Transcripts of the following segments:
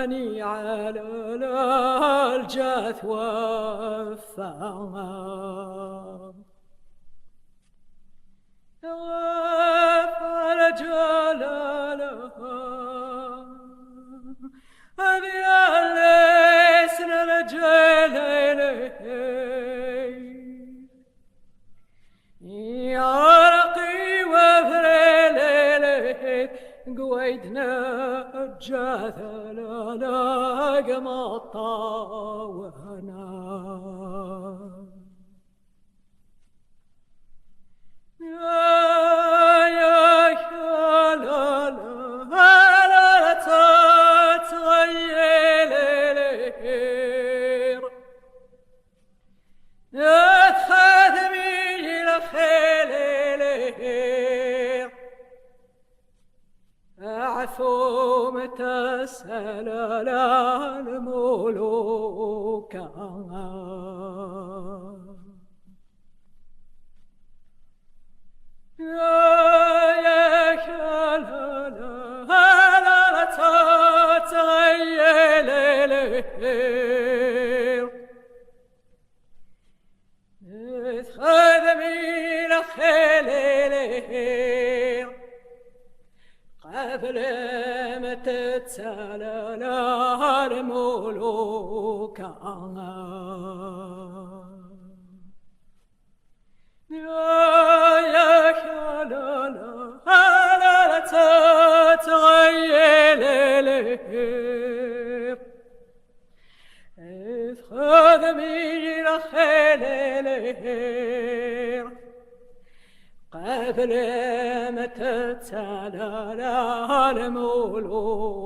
إنني على الجث وفاها وفى جلالها هذه اللسن الجليل يا رقي وفريلي قويدنا الجاثل لا قمطا وهنا ثم تسأل الملوك يا لا تتغير خذ من خليل قبل ما تتسلل الملوك يا لا تتغير خذ من خليل قبل ما تتسلل الملوك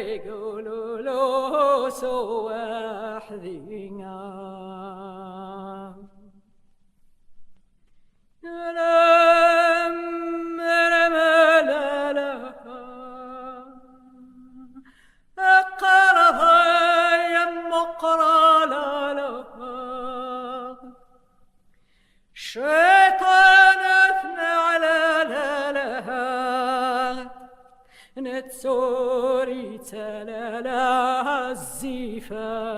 يقولوا له سوى حذينا أقرها يم أقرى لا شيطان أثنى على لها نتسوري تلالا الزفالينا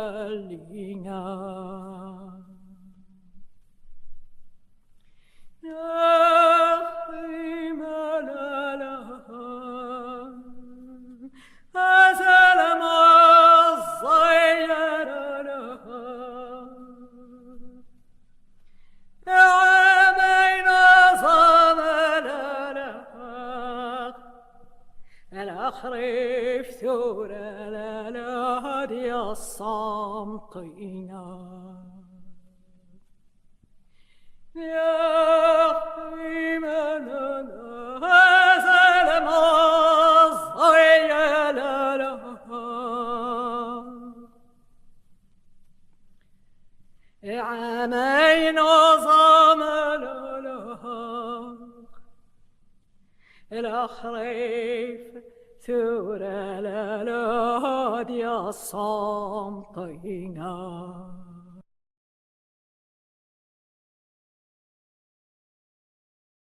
يا أخي ما لها أزال ما الضير لها عامين ظمن لها الأخريف ثورة للهدي الصامتينا يا أخي من هزل مصيل لها عامين ظمن لها الأخريف ثورة للهدي الصامتينا